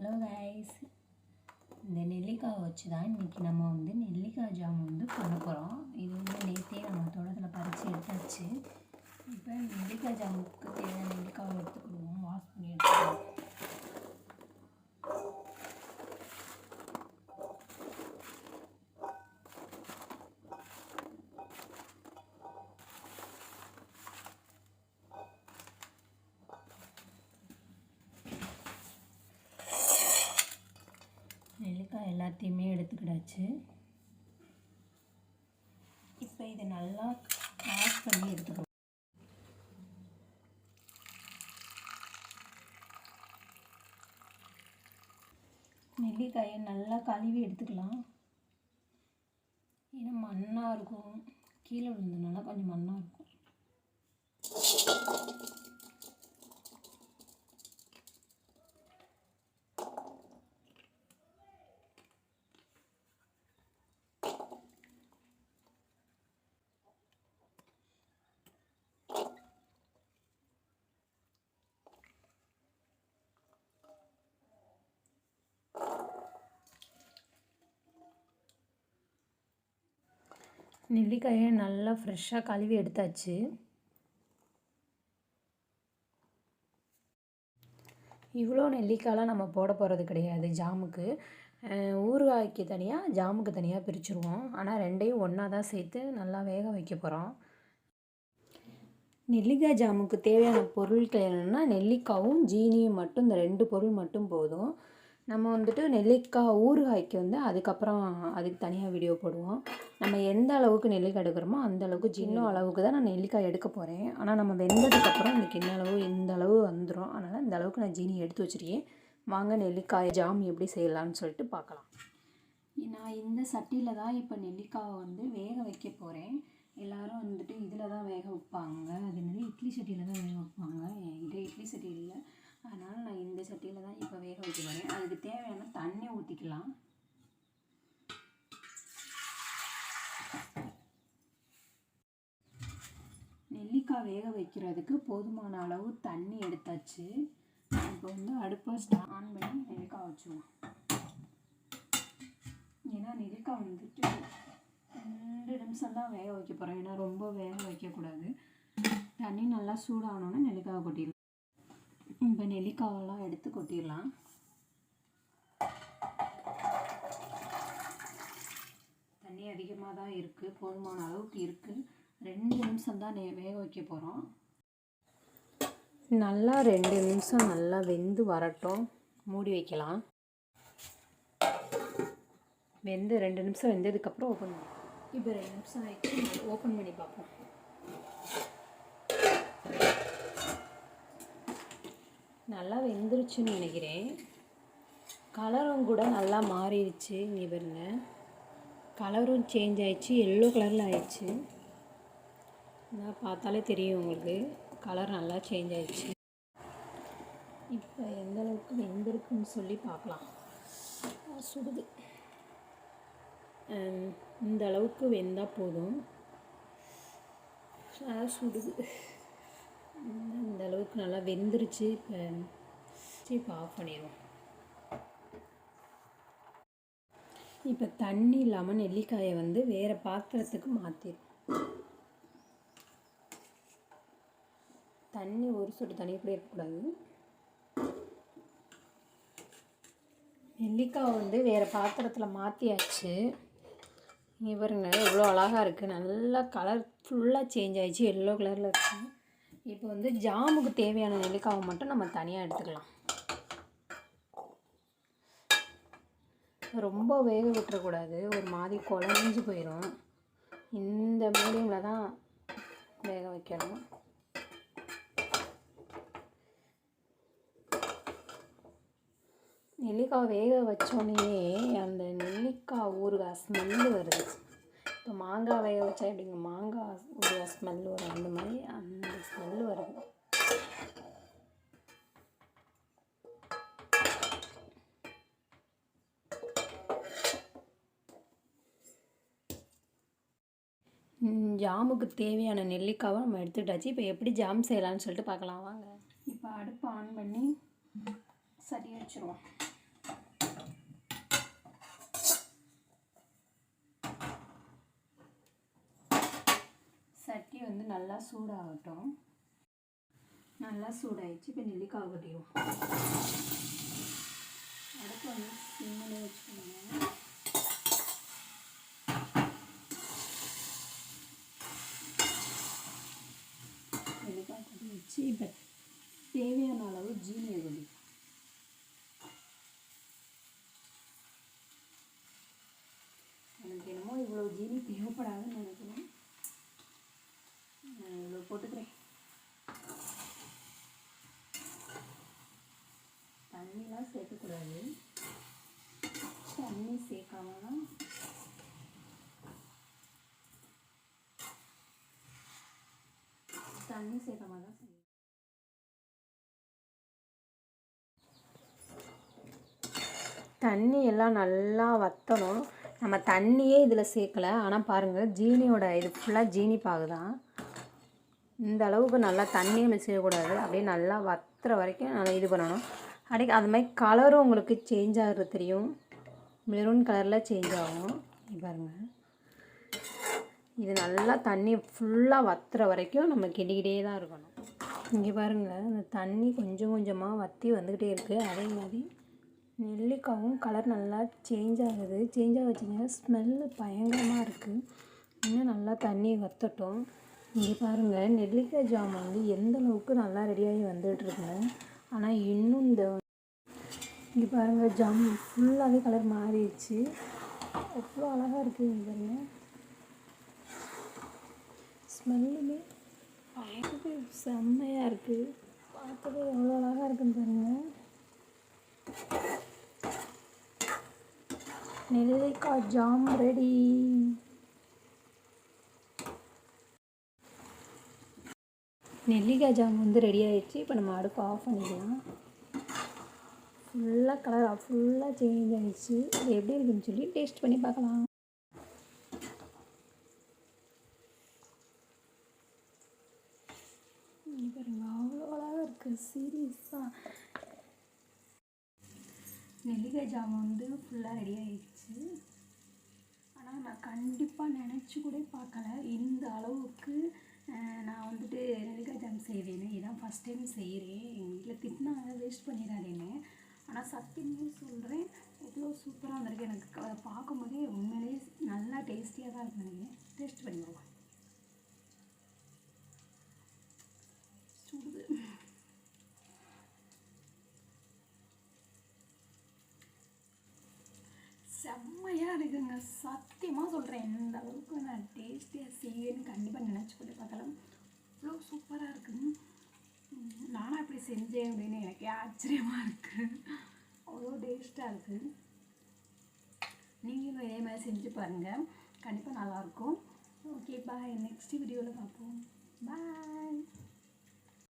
Hello guys, இந்த நெல்லிக்காய் வச்சு தான் இன்றைக்கி நம்ம வந்து நெல்லிக்காய் ஜாம் வந்து பண்ண போகிறோம். இது வந்து நேற்றே நம்ம தோட்டத்தில் பறித்து எடுத்தாச்சு. இப்போ நெல்லிக்காய் ஜாமுக்கு தேவையான நெல்லிக்காய் எடுத்துக்கிடுவோம். வாஷ் பண்ணி எடுத்துக்கலாம். நெல்லிக்காய் எல்லாத்தையுமே எடுத்துக்கிடாச்சு. இப்போ இதை நல்லா வாஷ் பண்ணி எடுத்துக்கலாம். நெல்லிக்காயை நல்லா கழுவி எடுத்துக்கலாம். ஏன்னா மண்ணாக இருக்கும், கீழே விழுந்ததுனால கொஞ்சம் மண்ணாக இருக்கும். நெல்லிக்காயை நல்லா ஃப்ரெஷ்ஷாக கழுவி எடுத்தாச்சு. இவ்வளோ நெல்லிக்காயெலாம் நம்ம போட போகிறது கிடையாது ஜாமுக்கு. ஊறுகாய்க்கு தனியாக, ஜாமுக்கு தனியாக பிரிச்சுருவோம். ஆனால் ரெண்டையும் ஒன்றா தான் சேர்த்து நல்லா வேக வைக்க போகிறோம். நெல்லிக்காய் ஜாமுக்கு தேவையான பொருட்கள் என்னென்னா, நெல்லிக்காயும் ஜீனியும் மட்டும், இந்த 2 பொருள் மட்டும் போதும். நம்ம வந்துட்டு நெல்லிக்காய் ஊறுகாய்க்கு வந்து அதுக்கப்புறம் அதுக்கு தனியாக வீடியோ போடுவோம். நம்ம எந்த அளவுக்கு நெல்லிக்காய் எடுக்கிறோமோ அந்த அளவுக்கு சின்ன அளவுக்கு தான் நான் நெல்லிக்காய் எடுக்க போகிறேன். ஆனால் நம்ம வெந்ததுக்கப்புறம் இந்த கிண்ண அளவு இந்த அளவு வந்துடும். அதனால் இந்த அளவுக்கு நான் ஜீனி எடுத்து வச்சுருக்கேன். வாங்க நெல்லிக்காய் ஜாம் எப்படி செய்யலான்னு சொல்லிட்டு பார்க்கலாம். நான் இந்த சட்டியில் தான் இப்போ நெல்லிக்காவை வந்து வேக வைக்க போகிறேன். எல்லோரும் வந்துட்டு இதில் தான் வேக வைப்பாங்க. அது மாதிரி இட்லி சட்டியில் தான் வேக வைப்பாங்க. இதே இட்லி சட்டி இல்லை, அதனால் நான் இந்த சட்டியில் தான் இப்போ வேக வைக்க போகிறேன். அதுக்கு தேவையான தண்ணி ஊற்றிக்கலாம். நெல்லிக்காய் வேக வைக்கிறதுக்கு போதுமான அளவு தண்ணி எடுத்தாச்சு. இப்போ வந்து அடுப்பை ஆன் பண்ணி நெல்லிக்காய் வச்சுருவோம். ஏன்னா நெல்லிக்காய் வந்துட்டு 2 நிமிஷம் தான் வேக வைக்க போகிறோம். ஏன்னா ரொம்ப வேக வைக்கக்கூடாது. தண்ணி நல்லா சூடானோன்னு நெல்லிக்காவை கொட்டிடலாம். இப்போ நெல்லிக்காவெல்லாம் எடுத்து கொட்டிடலாம். தண்ணி அதிகமாக தான் இருக்குது, போதுமான அளவுக்கு இருக்குது. 2 நிமிஷம் தான் வேக வைக்க போகிறோம். நல்லா 2 நிமிஷம் நல்லா வெந்து வரட்டும், மூடி வைக்கலாம். வெந்து 2 நிமிஷம் வெந்ததுக்கப்புறம் ஓப்பன் பண்ணி, இப்போ 2 நிமிஷம் ஆகிடுச்சு. ஓப்பன் பண்ணி பார்ப்போம். நல்லா வெந்துருச்சுன்னு நினைக்கிறேன். கலரும் கூட நல்லா மாறிடுச்சு. இங்கே பாருங்க, கலரும் சேஞ்ச் ஆகிடுச்சு, எல்லோ கலரில் ஆயிடுச்சு. நான் பார்த்தாலே தெரியும் உங்களுக்கு, கலர் நல்லா சேஞ்ச் ஆகிடுச்சு. இப்போ எந்த அளவுக்கு வெந்திருக்குன்னு சொல்லி பார்க்கலாம். சுடுது. இந்த அளவுக்கு வெந்தால் போதும். சுடுது. இந்த அளவுக்கு நல்லா வெந்துருச்சு. இப்போ ஆஃப் பண்ணிடுவோம். இப்போ தண்ணி இல்லாமல் நெல்லிக்காயை வந்து வேறு பாத்திரத்துக்கு மாற்றிடும். தண்ணி ஒரு சொட்டு தண்ணி கூட இருக்கக்கூடாது. நெல்லிக்காய் வந்து வேறு பாத்திரத்தில் மாற்றியாச்சு. இவருங்க எவ்வளோ அழகாக இருக்குது. நல்லா கலர் ஃபுல்லாக சேஞ்ச் ஆகிடுச்சு, எல்லோ கலரில் இருக்குது. இப்போ வந்து ஜாமுக்கு தேவையான நெல்லிக்காவை மட்டும் நம்ம தனியாக எடுத்துக்கலாம். ரொம்ப வேக விட்டுறக்கூடாது, ஒரு மாதிரி குழஞ்சி போயிடும். இந்த மீடியமில் தான் வேக வைக்கணும். நெல்லிக்காய் வேக வச்சோடனே அந்த நெல்லிக்காய் ஊறுகாய் ஸ்மெல்லு வருது. இப்போ மாங்காய் வேக வச்சா எப்படிங்க மாங்காய் ஊறுகாய் ஸ்மெல் வரும், அந்த மாதிரி அந்த ஸ்மெல்லு வருது. ஜாமுக்கு தேவையான நெல்லிக்காவை நம்ம எடுத்துக்கிட்டாச்சு. இப்போ எப்படி ஜாம் செய்யலான்னு சொல்லிட்டு பார்க்கலாம் வாங்க. இப்போ அடுப்பு ஆன் பண்ணி சட்டி வச்சுருவோம். வந்து நல்லா சூடாகட்டும். நல்லா சூடாயிடுச்சு. இப்போ நெல்லிக்காய் கொட்டிடுவோம். அடுப்பு வந்து சிம்மில் வச்சுக்கோங்க. நெல்லிக்காய் கொட்டி வச்சு இப்போ தேவையான அளவு ஜீனியை கொடி. எனக்கு என்னமோ இவ்வளோ ஜீனி தேவைப்படாதுன்னு நினைக்கிறேன். நான் இவ்வளோ போட்டுக்கிறேன். தண்ணிலாம் சேர்க்கக்கூடாது. தண்ணி சேர்க்காம தான் செய்யணும். தண்ணி எல்லாம் நல்லா வற்றணும். நம்ம தண்ணியே இதில் சேர்க்கலை. ஆனால் பாருங்கள், ஜீனியோட இது ஃபுல்லாக ஜீனி பாகு தான். இந்த அளவுக்கு நல்லா தண்ணியை மிச்சக்கூடாது. அப்படியே நல்லா வற்றுற வரைக்கும் நல்லா இது பண்ணணும். அப்படியே அது மாதிரி கலரும் உங்களுக்கு சேஞ்ச் ஆகிறது தெரியும். மெரூன் கலரில் சேஞ்ச் ஆகும். பாருங்கள், இது நல்லா தண்ணி ஃபுல்லாக வற்றுற வரைக்கும் நம்ம கிண்டிக்கிட்டே தான் இருக்கணும். இங்கே பாருங்கள், அந்த தண்ணி கொஞ்சம் கொஞ்சமாக வற்றி வந்துக்கிட்டே இருக்குது. அதே மாதிரி நெல்லிக்காயும் கலர் நல்லா சேஞ்ச் ஆகுது. சேஞ்ச் ஆகிச்சிங்கன்னா ஸ்மெல்லு பயங்கரமாக இருக்குது. இன்னும் நல்லா தண்ணி வற்றட்டும். இங்கே பாருங்கள், நெல்லிக்காய் ஜாம் வந்து எந்த அளவுக்கு நல்லா ரெடியாகி வந்துட்டுருக்குங்க. ஆனால் இன்னும் இங்கே பாருங்கள், ஜாம் ஃபுல்லாகவே கலர் மாறிடுச்சு. எவ்வளோ அழகாக இருக்குது. இங்கே பாருங்கள், ஸ்மெல்லுமே பார்க்கவே செம்மையாக இருக்குது. பார்க்கவே எவ்வளோ அழகாக இருக்குன்னு பாருங்கள். நெல்லிக்காய் ஜாம் ரெடி. நெல்லிக்காய் ஜாம் வந்து ரெடி ஆகிடுச்சு. இப்போ நம்ம அடுப்பு ஆஃப் பண்ணிக்கலாம். ஃபுல்லாக கலர் ஃபுல்லாக சேஞ்ச் ஆகிடுச்சு. இது எப்படி இருக்குன்னு சொல்லி டேஸ்ட் பண்ணி பார்க்கலாம். பாருங்க, அவ்வளோ அழகாக இருக்குது. சீரியஸாக நெல்லிக்காய் ஜாம் வந்து ஃபுல்லாக ரெடி ஆகிடுச்சு. ஆனால் நான் கண்டிப்பாக நினச்சி கூட பார்க்கல இந்த அளவுக்கு நான் வந்துட்டு நெல்லிக்காய் ஜாம் செய்வேன்னு. இதான் ஃபஸ்ட் டைம் செய்கிறேன். எங்கள் வீட்டில் திட்டினாங்க வேஸ்ட் பண்ணிடாதேன்னு. ஆனால் சத்தியமாக சொல்கிறேன், எவ்வளோ சூப்பராக வந்திருக்கு. எனக்கு அதை பார்க்கும்போதே உண்மையிலேயே நல்லா டேஸ்டியாக தான் இருக்கு. நினைக்கிறேன். டேஸ்ட் பண்ணிடுவோம். சுடுது. செம்மையாக இருக்குங்க. சத்தியமாக சொல்கிறேன், இந்த அளவுக்கு நான் டேஸ்டியாக செய்வேன்னு கண்டிப்பாக நினச்சி கூட பார்க்கலாம். அவ்வளோ சூப்பராக இருக்குங்க. நானும் அப்படி செஞ்சேன் அப்படின்னு எனக்கே ஆச்சரியமாக இருக்குது. அவ்வளோ டேஸ்ட்டாக இருக்குது. நீங்களும் இதே மாதிரி செஞ்சு பாருங்கள், கண்டிப்பாக நல்லாயிருக்கும். ஓகே, பாய். நெக்ஸ்ட் வீடியோவில் பார்ப்போம். பாய்.